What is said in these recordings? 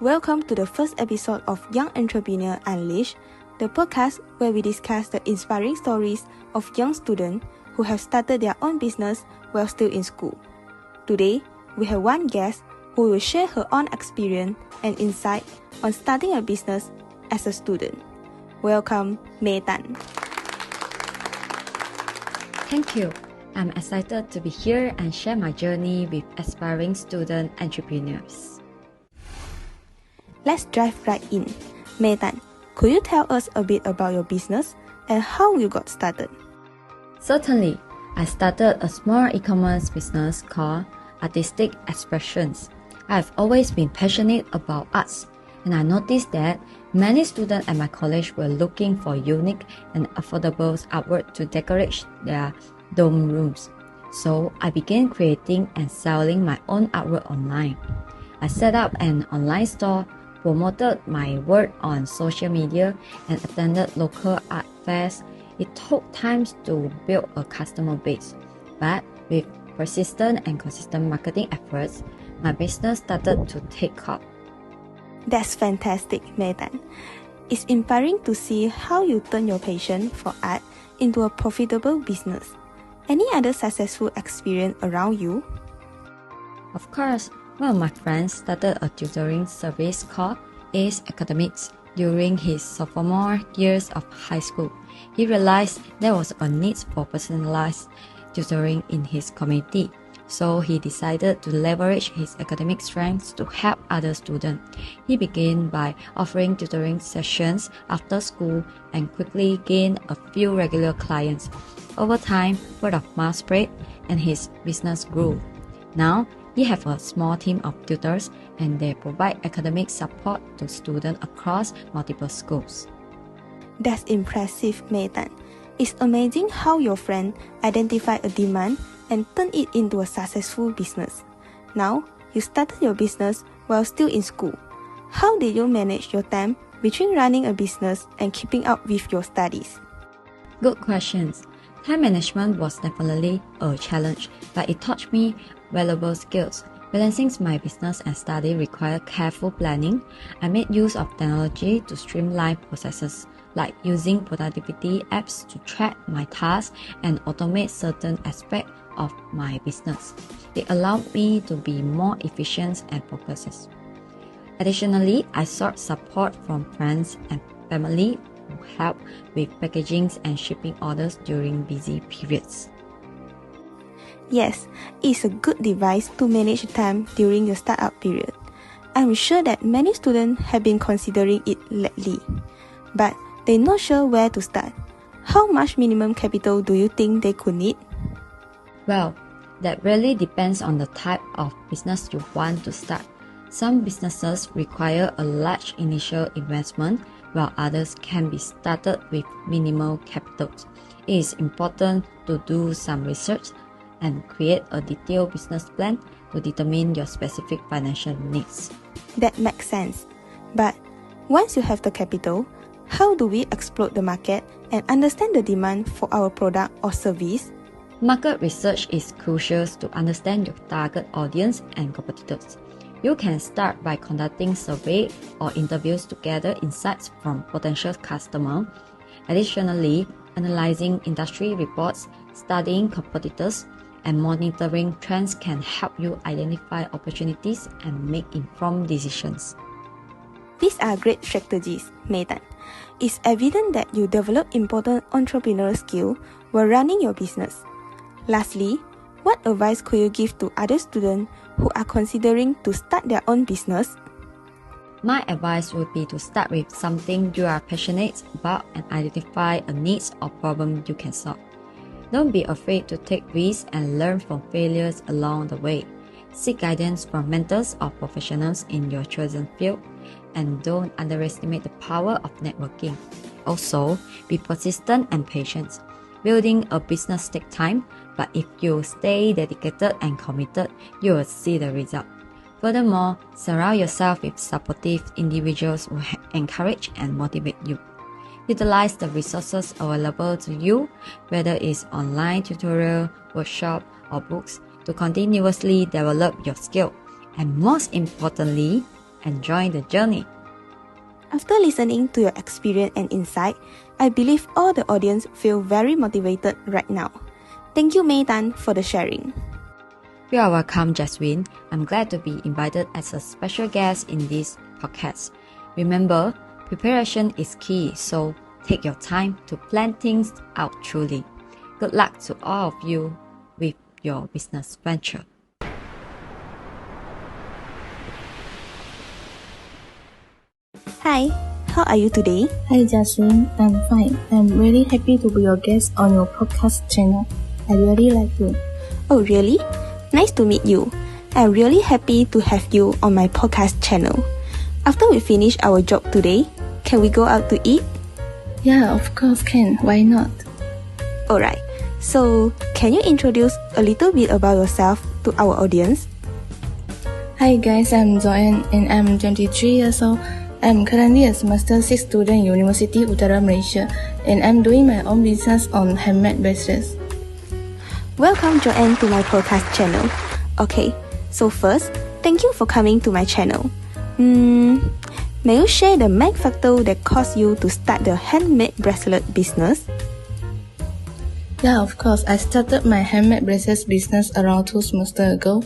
Welcome to the first episode of Young Entrepreneur Unleashed, the podcast where we discuss the inspiring stories of young students who have started their own business while still in school. Today, we have one guest who will share her own experience and insight on starting a business as a student. Welcome, May Tan. Thank you. I'm excited to be here and share my journey with aspiring student entrepreneurs. Let's dive right in. May Tan, could you tell us a bit about your business and how you got started? Certainly, I started a small e-commerce business called Artistic Expressions. I've always been passionate about arts, and I noticed that many students at my college were looking for unique and affordable artwork to decorate their dorm rooms. So I began creating and selling my own artwork online. I set up an online store, promoted my work on social media, and attended local art fairs. It took time to build a customer base, but with persistent and consistent marketing efforts, my business started to take off. That's fantastic, May Tan. It's inspiring to see how you turn your passion for art into a profitable business. Any other successful experience around you? Of course, one of my friends started a tutoring service called Ace Academics during his sophomore years of high school. He realized there was a need for personalized tutoring in his community, so he decided to leverage his academic strengths to help other students. He began by offering tutoring sessions after school and quickly gained a few regular clients. Over time, word of mouth spread and his business grew. Now, he has a small team of tutors and they provide academic support to students across multiple schools. That's impressive, May Tan. It's amazing how your friend identified a demand and turned it into a successful business. Now, you started your business while still in school. How did you manage your time between running a business and keeping up with your studies? Good questions. Time management was definitely a challenge, but it taught me valuable skills. Balancing my business and study required careful planning. I made use of technology to streamline processes, like using productivity apps to track my tasks and automate certain aspects of my business. It allowed me to be more efficient and focused. Additionally, I sought support from friends and family who help with packaging and shipping orders during busy periods. Yes, it's a good device to manage time during your startup period. I'm sure that many students have been considering it lately, but they're not sure where to start. How much minimum capital do you think they could need? Well, that really depends on the type of business you want to start. Some businesses require a large initial investment, while others can be started with minimal capital. It is important to do some research and create a detailed business plan to determine your specific financial needs. That makes sense. But once you have the capital, how do we explore the market and understand the demand for our product or service? Market research is crucial to understand your target audience and competitors. You can start by conducting surveys or interviews to gather insights from potential customers. Additionally, analyzing industry reports, studying competitors, and monitoring trends can help you identify opportunities and make informed decisions. These are great strategies, May Tan. It's evident that you develop important entrepreneurial skills while running your business. Lastly, what advice could you give to other students who are considering to start their own business? My advice would be to start with something you are passionate about and identify a need or problem you can solve. Don't be afraid to take risks and learn from failures along the way. Seek guidance from mentors or professionals in your chosen field, and don't underestimate the power of networking. Also, be persistent and patient. Building a business takes time, but if you stay dedicated and committed, you will see the result. Furthermore, surround yourself with supportive individuals who encourage and motivate you. Utilize the resources available to you, whether it's online tutorial, workshop, or books, to continuously develop your skill. And most importantly, and join the journey. After listening to your experience and insight, I believe all the audience feel very motivated right now. Thank you, May Tan, for the sharing. You are welcome, Jasmine. I'm glad to be invited as a special guest in this podcast. Remember, preparation is key, so take your time to plan things out truly. Good luck to all of you with your business venture. Hi, how are you today? Hi Jasmine, I'm fine. I'm really happy to be your guest on your podcast channel. I really like you. Oh, really? Nice to meet you. I'm really happy to have you on my podcast channel. After we finish our job today, can we go out to eat? Yeah, of course can. Why not? Alright, so can you introduce a little bit about yourself to our audience? Hi guys, I'm Joanne and I'm 23 years old. I'm currently a semester 6 student at University Utara Malaysia and I'm doing my own business on handmade bracelets. Welcome Joanne to my podcast channel. Okay, so first, thank you for coming to my channel. May you share the main factor that caused you to start the handmade bracelet business? Yeah, of course. I started my handmade bracelets business around 2 semesters ago.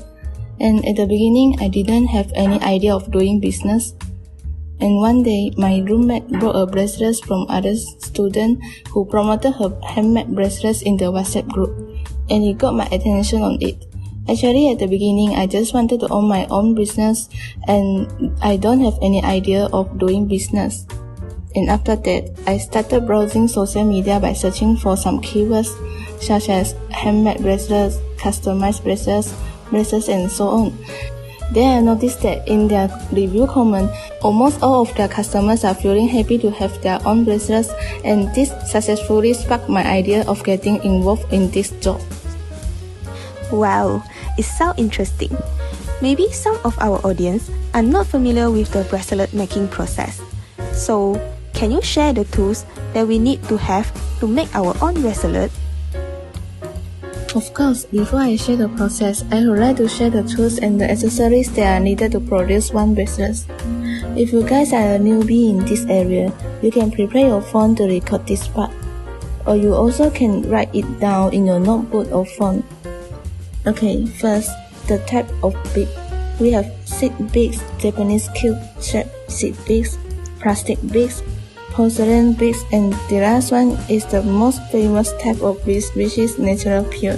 And at the beginning, I didn't have any idea of doing business. And one day, my roommate brought a bracelet from other student who promoted her handmade bracelets in the WhatsApp group, and he got my attention on it. Actually, at the beginning, I just wanted to own my own business, and I don't have any idea of doing business. And after that, I started browsing social media by searching for some keywords such as handmade bracelets, customized bracelets, and so on. Then I noticed that in their review comment, almost all of their customers are feeling happy to have their own bracelets, and this successfully sparked my idea of getting involved in this job. Wow, it sounds interesting. Maybe some of our audience are not familiar with the bracelet making process. So, can you share the tools that we need to have to make our own bracelet? Of course, before I share the process, I would like to share the tools and the accessories that are needed to produce one bracelet. If you guys are a newbie in this area, you can prepare your phone to record this part. Or you also can write it down in your notebook or phone. Okay, first, the type of bead. We have seed beads, Japanese cube-shaped seed beads, plastic beads, porcelain beads, and the last one is the most famous type of beads, which is natural pure.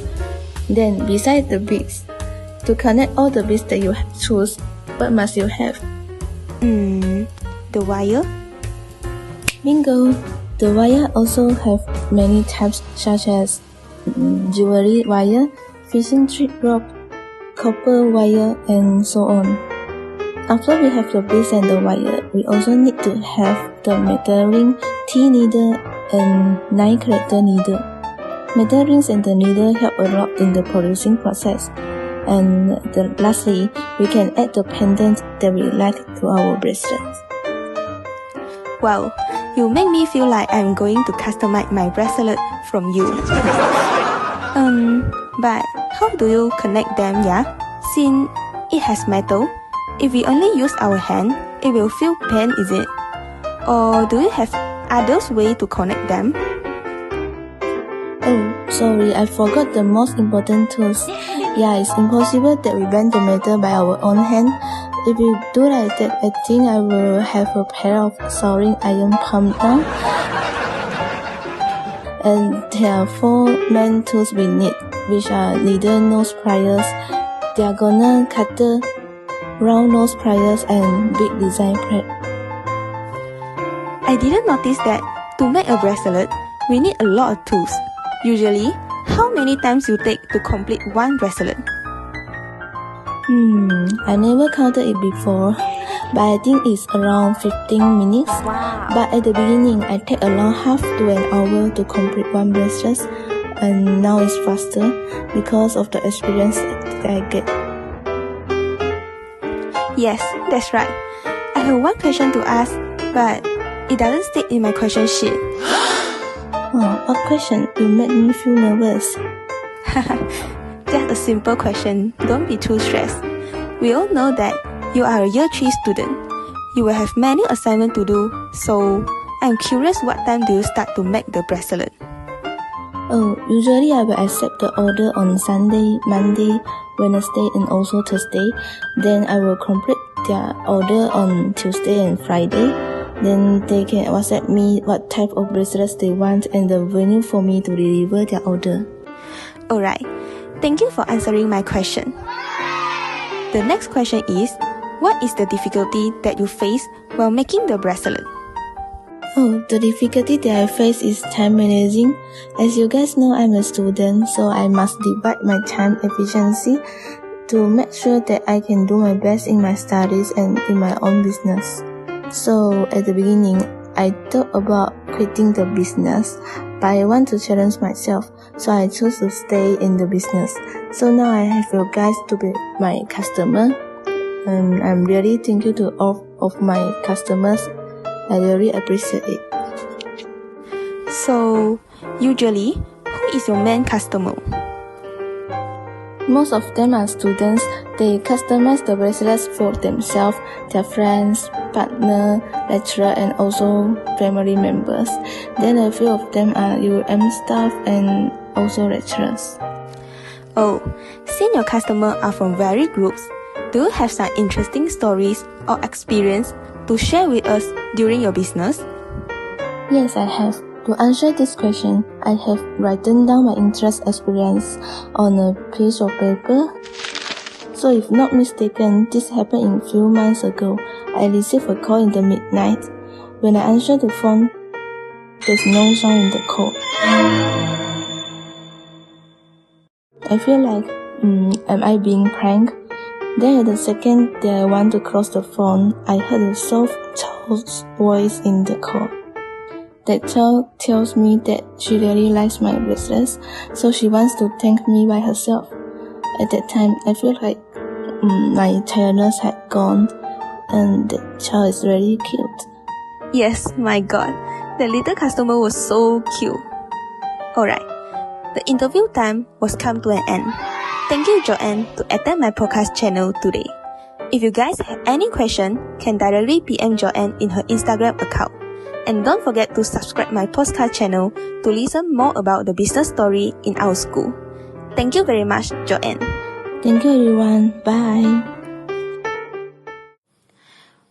Then, beside the beads, to connect all the beads that you choose, what must you have? The wire? Bingo! The wire also have many types such as jewelry wire, fishing trip rope, copper wire, and so on. After we have the beads and the wire, we also need to have the metal ring, T-needle, and 9-character needle. Metal rings and the needle help a lot in the producing process. And lastly, we can add the pendant that we like to our bracelets. Wow, you make me feel like I'm going to customize my bracelet from you. But how do you connect them, yeah? Since it has metal, if we only use our hand, it will feel pain, is it? Or do you have other way to connect them? Oh, sorry, I forgot the most important tools. Yeah, it's impossible that we bend the metal by our own hand. If you do like that, I think I will have a pair of soldering iron pump down. And there are 4 main tools we need, which are needle nose pliers, diagonal cutter, round nose pliers, and big design plate. I didn't notice that to make a bracelet, we need a lot of tools. Usually, how many times you take to complete one bracelet? I never counted it before, but I think it's around 15 minutes. Wow. But at the beginning, I take around half to an hour to complete one bracelet, and now it's faster because of the experience that I get. Yes, that's right. I have one question to ask, but it doesn't state in my question sheet. Oh, what question? You made me feel nervous. Just a simple question. Don't be too stressed. We all know that you are a year 3 student. you will have many assignments to do, so I'm curious what time do you start to make the bracelet? Usually I will accept the order on Sunday, Monday, Wednesday and also Thursday. Then I will complete their order on Tuesday and Friday. Then they can WhatsApp me what type of bracelets they want and the venue for me to deliver their order. Alright, thank you for answering my question. The next question is, what is the difficulty that you face while making the bracelet? The difficulty that I face is time managing. As you guys know, I'm a student, so I must divide my time efficiency to make sure that I can do my best in my studies and in my own business. So at the beginning, I thought about quitting the business, but I want to challenge myself, so I chose to stay in the business. So now I have you guys to be my customer, and I'm really thankful to all of my customers. I really appreciate it. So, usually, who is your main customer? Most of them are students. They customize the bracelets for themselves, their friends, partner, lecturer, and also family members. Then a few of them are UM staff and also lecturers. Oh, since your customers are from varied groups, do you have some interesting stories or experience to share with us during your business? Yes, I have. To answer this question, I have written down my interest experience on a piece of paper. So if not mistaken, this happened in a few months ago. I received a call in the midnight. When I answered the phone, there's no sound in the call. I feel like, am I being pranked? Then at the second that I want to close the phone, I heard a soft child's voice in the call. That child tells me that she really likes my bracelets, so she wants to thank me by herself. At that time, I feel like my tiredness had gone, and the child is really cute. Yes, my god, the little customer was so cute. Alright, the interview time was come to an end. Thank you, Joanne, to attend my podcast channel today. If you guys have any question, can directly PM Joanne in her Instagram account. And don't forget to subscribe my podcast channel to listen more about the business story in our school. Thank you very much, Joanne. Thank you, everyone. Bye.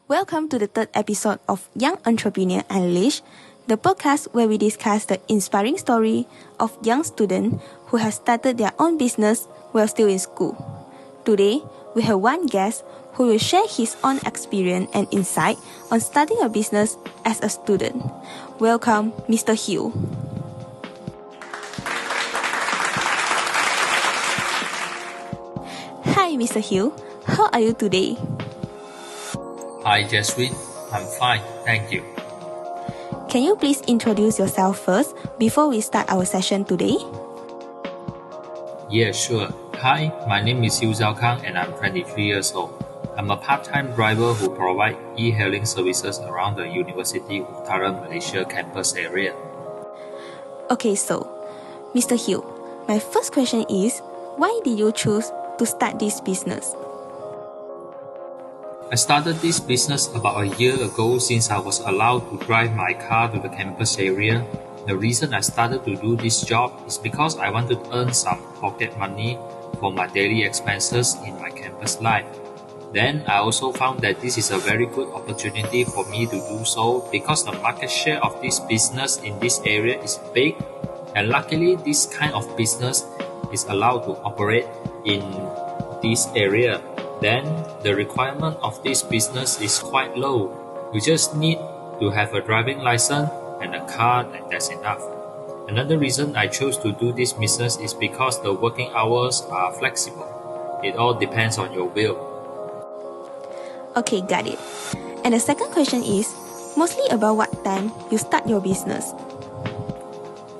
Welcome to the third episode of Young Entrepreneur Unleashed, the podcast where we discuss the inspiring story of young students who have started their own business while still in school. Today, we have one guest who will share his own experience and insight on starting a business as a student. Welcome, Mr. Hugh. Hi, Mr. Hugh. How are you today? Hi, Jaswin. I'm fine, thank you. Can you please introduce yourself first before we start our session today? Yeah, sure. Hi, my name is Hugh Zhao Kang and I'm 23 years old. I'm a part-time driver who provides e-hailing services around the University Utara Malaysia campus area. Okay, so, Mr. Hugh, my first question is, why did you choose to start this business? I started this business about a year ago since I was allowed to drive my car to the campus area. The reason I started to do this job is because I wanted to earn some pocket money for my daily expenses in my campus life. Then I also found that this is a very good opportunity for me to do so because the market share of this business in this area is big, and luckily this kind of business is allowed to operate in this area. Then the requirement of this business is quite low. You just need to have a driving license and a car, and that's enough. Another reason I chose to do this business is because the working hours are flexible. It all depends on your will. Okay, got it. And the second question is, mostly about what time you start your business?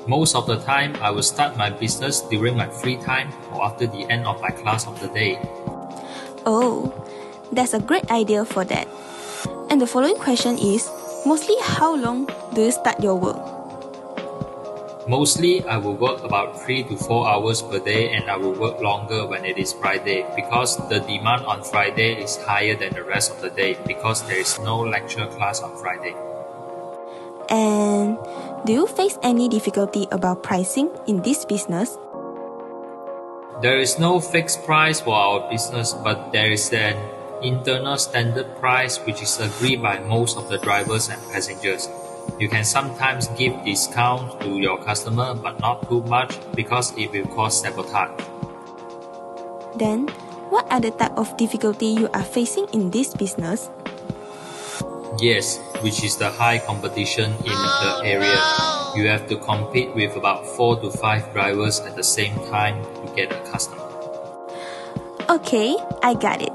Most of the time, I will start my business during my free time or after the end of my class of the day. Oh, that's a great idea for that. And the following question is, mostly how long do you start your work? Mostly, I will work about 3 to 4 hours per day and I will work longer when it is Friday because the demand on Friday is higher than the rest of the day because there is no lecture class on Friday. And do you face any difficulty about pricing in this business? There is no fixed price for our business, but there is an internal standard price which is agreed by most of the drivers and passengers. You can sometimes give discount to your customer, but not too much because it will cause sabotage. Then, what are the type of difficulty you are facing in this business? Yes, which is the high competition in the area. You have to compete with about 4 to 5 drivers at the same time to get a customer. Okay, I got it.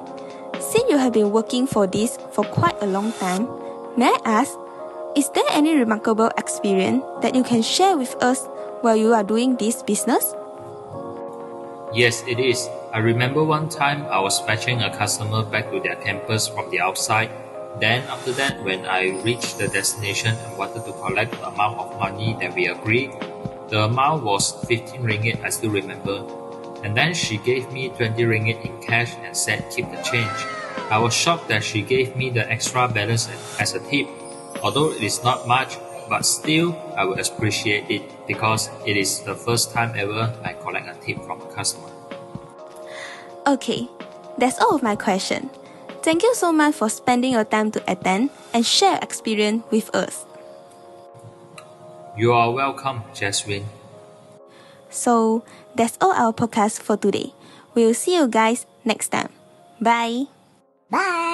Since you have been working for this for quite a long time, may I ask, is there any remarkable experience that you can share with us while you are doing this business? Yes, it is. I remember one time I was fetching a customer back to their campus from the outside. Then after that, when I reached the destination and wanted to collect the amount of money that we agreed, the amount was 15 ringgit, I still remember. And then she gave me 20 ringgit in cash and said keep the change. I was shocked that she gave me the extra balance as a tip. Although it is not much, but still I will appreciate it because it is the first time ever I collect a tip from a customer. Okay, that's all of my question. Thank you so much for spending your time to attend and share experience with us. You are welcome, Jasmine. So, that's all our podcast for today. We'll see you guys next time. Bye. Bye.